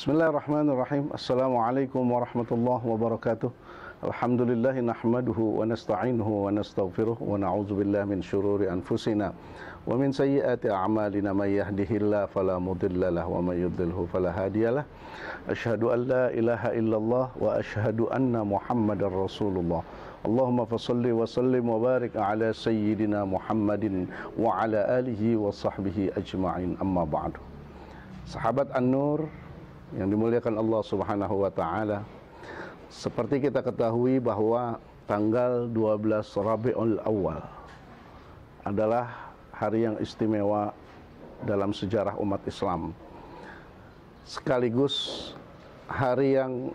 Bismillahirrahmanirrahim. Assalamualaikum warahmatullahi wabarakatuh. Alhamdulillahi nahmaduhu wa nasta'inuhu wa nastaghfiruh wa na'udzu billahi min syururi anfusina wa min sayyiati a'malina may yahdihillahu fala mudilla lahu wa may yudlilhu fala hadiyalah. Asyhadu an la ilaha illallah wa asyhadu anna Muhammadar Rasulullah. Allahumma fashalli wa sallim wa barik ala sayyidina Muhammadin wa ala alihi wa sahbihi ajma'in. Amma ba'du. Sahabat An-Nur yang dimuliakan Allah Subhanahu wa taala, seperti kita ketahui bahwa tanggal 12 Rabiul Awal adalah hari yang istimewa dalam sejarah umat Islam, sekaligus hari yang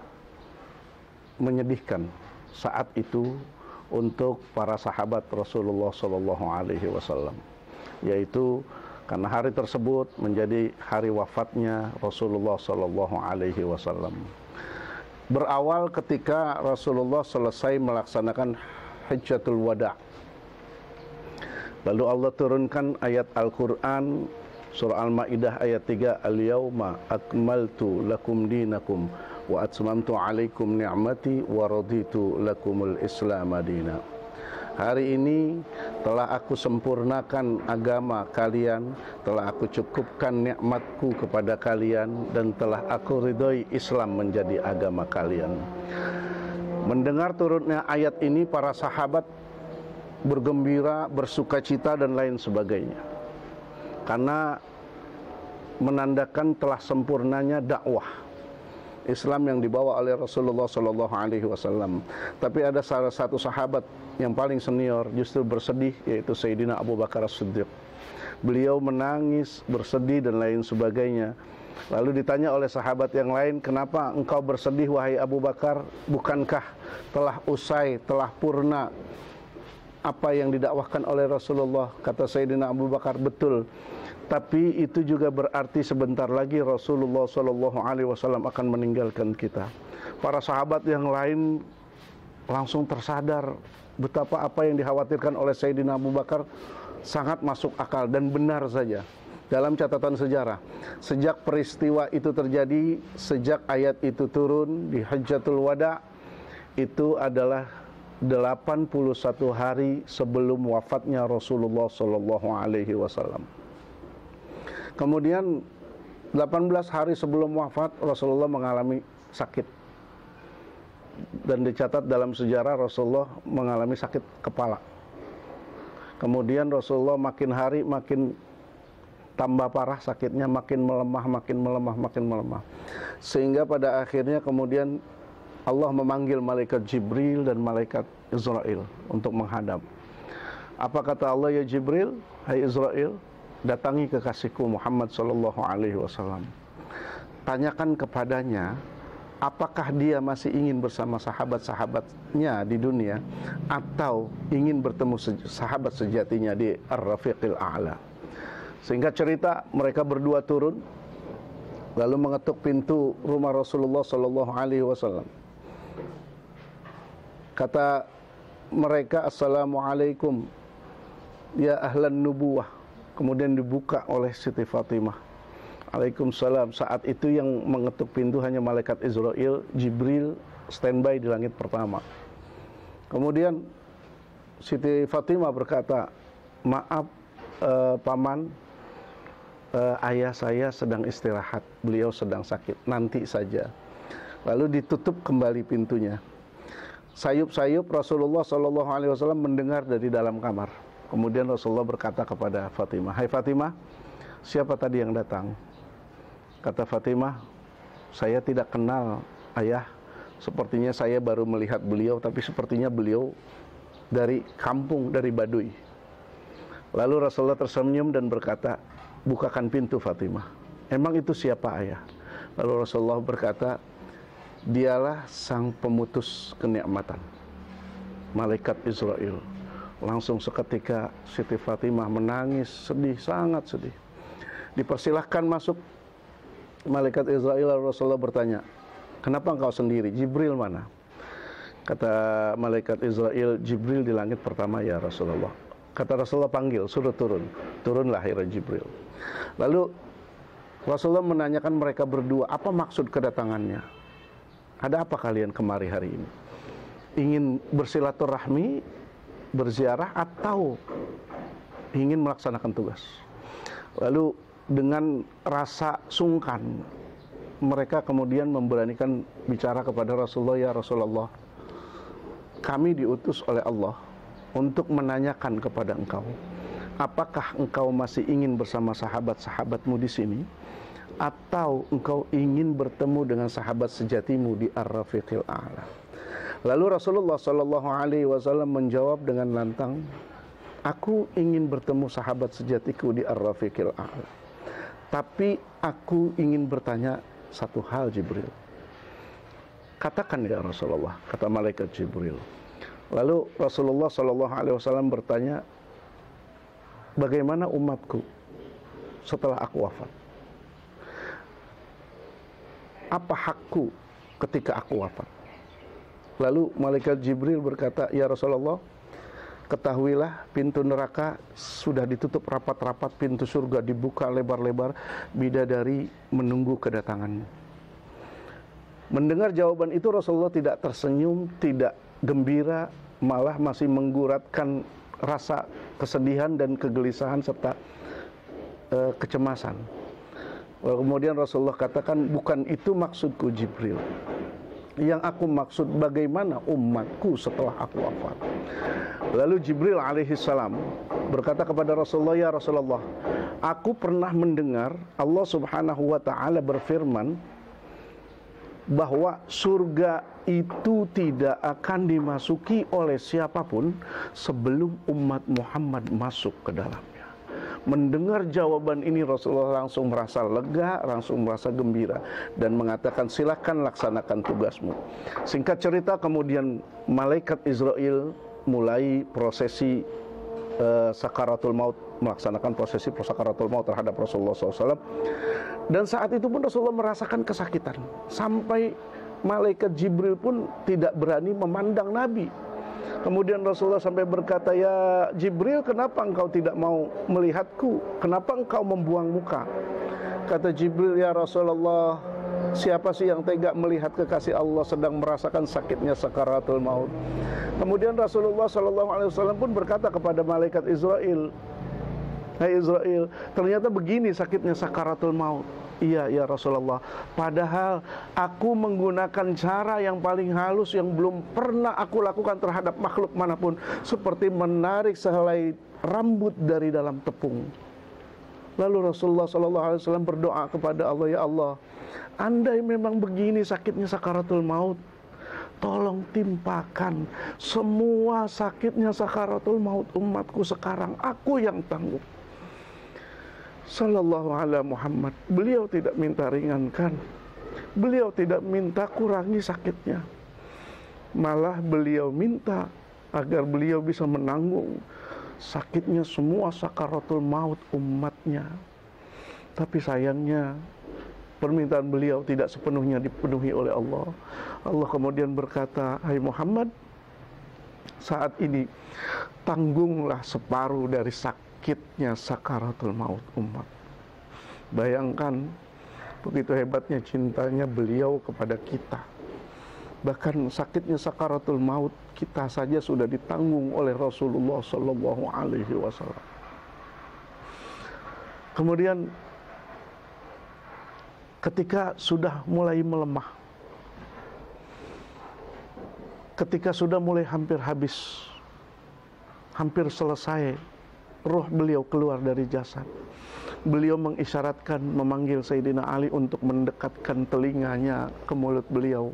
menyedihkan saat itu untuk para sahabat Rasulullah sallallahu alaihi wasallam, yaitu karena hari tersebut menjadi hari wafatnya Rasulullah sallallahu alaihi wasallam. Berawal ketika Rasulullah selesai melaksanakan Hajjatul Wada'. Lalu Allah turunkan ayat Al-Qur'an surah Al-Maidah ayat 3, Al-yauma akmaltu lakum dinakum wa atmamtu alaikum ni'mati wa raditu lakumul Islam madina. Hari ini telah aku sempurnakan agama kalian, telah aku cukupkan nikmatku kepada kalian, dan telah aku ridhoi Islam menjadi agama kalian. Mendengar turunnya ayat ini, para sahabat bergembira, bersukacita dan lain sebagainya, karena menandakan telah sempurnanya dakwah Islam yang dibawa oleh Rasulullah sallallahu alaihi wasallam. Tapi ada salah satu sahabat yang paling senior justru bersedih, yaitu Sayyidina Abu Bakar As-Siddiq. Beliau menangis, bersedih dan lain sebagainya. Lalu ditanya oleh sahabat yang lain, "Kenapa engkau bersedih wahai Abu Bakar? Bukankah telah usai, telah purna apa yang didakwahkan oleh Rasulullah?" Kata Sayyidina Abu Bakar, "Betul. Tapi itu juga berarti sebentar lagi Rasulullah sallallahu alaihi wasallam akan meninggalkan kita." Para sahabat yang lain langsung tersadar betapa apa yang dikhawatirkan oleh Sayyidina Abu Bakar sangat masuk akal dan benar saja. Dalam catatan sejarah, sejak peristiwa itu terjadi, sejak ayat itu turun di Hajjatul Wada', itu adalah 81 hari sebelum wafatnya Rasulullah sallallahu alaihi wasallam. Kemudian 18 hari sebelum wafat, Rasulullah mengalami sakit. Dan dicatat dalam sejarah Rasulullah mengalami sakit kepala. Kemudian Rasulullah makin hari makin tambah parah sakitnya, makin melemah. Sehingga pada akhirnya kemudian Allah memanggil malaikat Jibril dan malaikat Israel untuk menghadap. Apa kata Allah? "Ya Jibril, hai Israel, datangi kekasihku Muhammad sallallahu alaihi wasallam. Tanyakan kepadanya apakah dia masih ingin bersama sahabat-sahabatnya di dunia atau ingin bertemu sahabat sejatinya di Ar-Rafiqil A'la." Sehingga cerita, mereka berdua turun lalu mengetuk pintu rumah Rasulullah sallallahu alaihi wasallam. Kata mereka, "Assalamualaikum ya ahlan nubuwah." Kemudian dibuka oleh Siti Fatimah. Waalaikumsalam. Saat itu yang mengetuk pintu hanya malaikat Israel, Jibril standby di langit pertama. Kemudian Siti Fatimah berkata, "Maaf paman, ayah saya sedang istirahat, beliau sedang sakit, nanti saja." Lalu ditutup kembali pintunya. Sayup-sayup Rasulullah SAW mendengar dari dalam kamar. Kemudian Rasulullah berkata kepada Fatimah, "Hai Fatimah, siapa tadi yang datang?" Kata Fatimah, "Saya tidak kenal ayah. Sepertinya saya baru melihat beliau, tapi sepertinya beliau dari kampung, dari Baduy." Lalu Rasulullah tersenyum dan berkata, "Bukakan pintu Fatimah. Emang itu siapa ayah?" Lalu Rasulullah berkata, "Dialah sang pemutus kenikmatan, malaikat Israel." Langsung seketika Siti Fatimah menangis, sedih, sangat sedih. Dipersilahkan masuk malaikat Israel. Rasulullah bertanya, "Kenapa engkau sendiri? Jibril mana?" Kata malaikat Israel, "Jibril di langit pertama ya Rasulullah." Kata Rasulullah, "Panggil, suruh turun." Turunlah akhirnya Jibril. Lalu Rasulullah menanyakan mereka berdua, apa maksud kedatangannya? Ada apa kalian kemari hari ini? Ingin bersilaturahmi, berziarah, atau ingin melaksanakan tugas? Lalu dengan rasa sungkan, mereka kemudian memberanikan bicara kepada Rasulullah, ya Rasulullah, kami diutus oleh Allah untuk menanyakan kepada engkau, apakah engkau masih ingin bersama sahabat-sahabatmu di sini, atau engkau ingin bertemu dengan sahabat sejatimu di Ar-Rafiqil A'la? Lalu Rasulullah Shallallahu Alaihi Wasallam menjawab dengan lantang, aku ingin bertemu sahabat sejatiku di Ar-Rafiqil A'la. Tapi aku ingin bertanya satu hal, Jibril. Katakan ya Rasulullah, kata malaikat Jibril. Lalu Rasulullah Shallallahu Alaihi Wasallam bertanya, bagaimana umatku setelah aku wafat? Apa hakku ketika aku wafat? Lalu malaikat Jibril berkata, ya Rasulullah, ketahuilah pintu neraka sudah ditutup rapat-rapat, pintu surga dibuka lebar-lebar, bidadari menunggu kedatanganmu. Mendengar jawaban itu Rasulullah tidak tersenyum, tidak gembira, malah masih mengguratkan rasa kesedihan dan kegelisahan serta kecemasan. Kemudian Rasulullah katakan, bukan itu maksudku Jibril. Yang aku maksud bagaimana umatku setelah aku wafat. Lalu Jibril alaihissalam berkata kepada Rasulullah, ya Rasulullah, aku pernah mendengar Allah subhanahu wa ta'ala berfirman bahwa surga itu tidak akan dimasuki oleh siapapun sebelum umat Muhammad masuk ke dalamnya. Mendengar jawaban ini Rasulullah langsung merasa lega, langsung merasa gembira dan mengatakan, silakan laksanakan tugasmu. Singkat cerita, kemudian malaikat Israel mulai prosesi sakaratul maut, melaksanakan prosesi sakaratul maut terhadap Rasulullah SAW. Dan saat itu pun Rasulullah merasakan kesakitan, sampai malaikat Jibril pun tidak berani memandang Nabi. Kemudian Rasulullah sampai berkata, ya Jibril, kenapa engkau tidak mau melihatku? Kenapa engkau membuang muka? Kata Jibril, ya Rasulullah, siapa sih yang tega melihat kekasih Allah sedang merasakan sakitnya sakaratul maut? Kemudian Rasulullah SAW pun berkata kepada malaikat Israel, hai Israel, ternyata begini sakitnya sakaratul maut. Iya, ya Rasulullah, padahal aku menggunakan cara yang paling halus yang belum pernah aku lakukan terhadap makhluk manapun, seperti menarik sehelai rambut dari dalam tepung. Lalu Rasulullah SAW berdoa kepada Allah, ya Allah, andai memang begini sakitnya sakaratul maut, tolong timpakan semua sakitnya sakaratul maut umatku sekarang, aku yang tanggung. Sallallahu ala Muhammad. Beliau tidak minta ringankan, beliau tidak minta kurangi sakitnya, malah beliau minta agar beliau bisa menanggung sakitnya semua sakaratul maut umatnya. Tapi sayangnya permintaan beliau tidak sepenuhnya dipenuhi oleh Allah. Allah kemudian berkata, hai Muhammad, saat ini tanggunglah separuh dari sakitnya sakaratul maut umat. Bayangkan begitu hebatnya cintanya beliau kepada kita. Bahkan sakitnya sakaratul maut kita saja sudah ditanggung oleh Rasulullah Sallallahu Alaihi Wasallam. Kemudian ketika sudah mulai melemah, ketika sudah mulai hampir habis, hampir selesai, roh beliau keluar dari jasad. Beliau mengisyaratkan, memanggil Sayyidina Ali untuk mendekatkan telinganya ke mulut beliau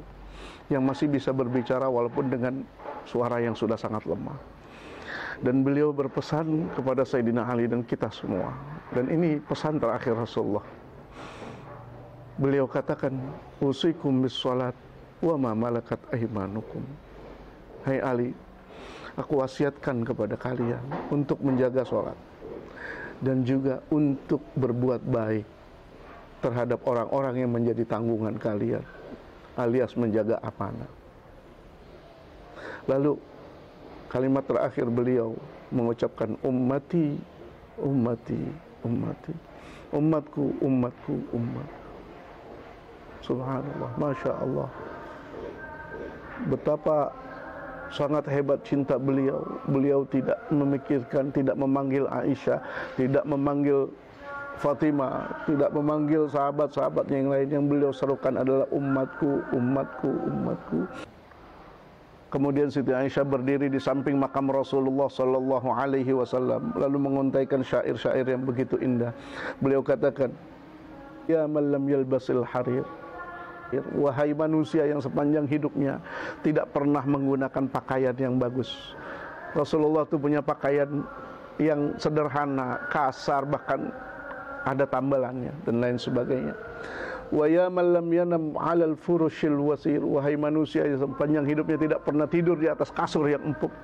yang masih bisa berbicara walaupun dengan suara yang sudah sangat lemah. Dan beliau berpesan kepada Sayyidina Ali dan kita semua. Dan ini pesan terakhir Rasulullah. Beliau katakan, usikum bis salat wa ma malakat aimanukum. Hai Ali, aku wasiatkan kepada kalian untuk menjaga sholat dan juga untuk berbuat baik terhadap orang-orang yang menjadi tanggungan kalian, alias menjaga amanah. Lalu kalimat terakhir beliau mengucapkan, ummati, ummati, ummati. Umatku, umatku, umatku. Subhanallah, Masya Allah. Betapa sangat hebat cinta beliau. Beliau tidak memikirkan, tidak memanggil Aisyah, tidak memanggil Fatimah, tidak memanggil sahabat-sahabat yang lain. Yang beliau serukan adalah umatku, umatku, umatku. Kemudian Siti Aisyah berdiri di samping makam Rasulullah sallallahu alaihi wasallam lalu menguntaikan syair-syair yang begitu indah. Beliau katakan, "Ya man lam yalbasil harir." Wahai manusia yang sepanjang hidupnya tidak pernah menggunakan pakaian yang bagus. Rasulullah itu punya pakaian yang sederhana, kasar, bahkan ada tambalannya dan lain sebagainya. Wa ya man lam yanam 'alal furushil wasir. Wahai manusia yang sepanjang hidupnya tidak pernah tidur di atas kasur yang empuk.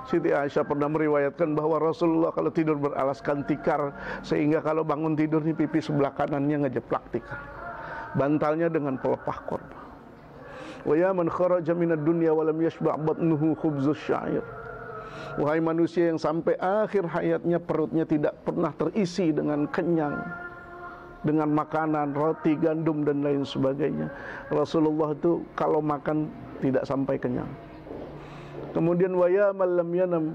Siti Aisyah pernah meriwayatkan bahwa Rasulullah kalau tidur beralaskan tikar, sehingga kalau bangun tidur nih pipi sebelah kanannya ngejeplak tikar. Bantalnya dengan pelepah korma. Wa ya man kharaja minad dunya wa lam yashba' batnuhu khubzus syair. Wahai manusia yang sampai akhir hayatnya perutnya tidak pernah terisi dengan kenyang, dengan makanan, roti, gandum dan lain sebagainya. Rasulullah itu kalau makan tidak sampai kenyang. Kemudian wa ya man lam yanam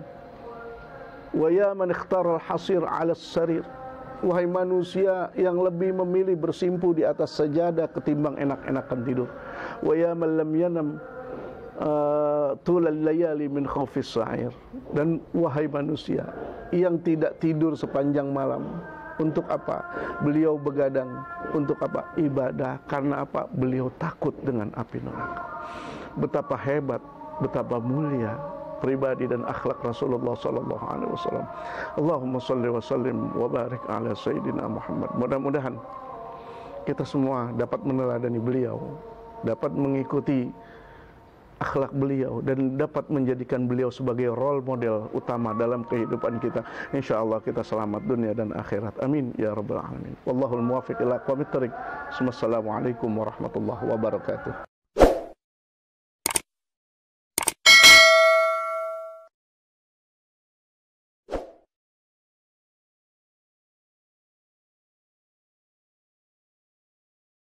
wa ya man ikhtara al-hasir 'ala as-sarir. Wahai manusia yang lebih memilih bersimpu di atas sajadah ketimbang enak-enakan tidur. Wa ya man lam yanam tulal layali min khawfis sa'ir. Dan wahai manusia yang tidak tidur sepanjang malam. Untuk apa? Beliau begadang. Untuk apa? Ibadah. Karena apa? Beliau takut dengan api neraka. Betapa hebat, betapa mulia pribadi dan akhlak Rasulullah sallallahu alaihi wasallam. Allahumma shalli wa sallim wa barik ala sayyidina Muhammad. Mudah-mudahan kita semua dapat meneladani beliau, dapat mengikuti akhlak beliau dan dapat menjadikan beliau sebagai role model utama dalam kehidupan kita. Insyaallah kita selamat dunia dan akhirat. Amin ya rabbal alamin. Wallahul muwaffiq ila aqwamit thoriq. Wassalamualaikum warahmatullahi wabarakatuh.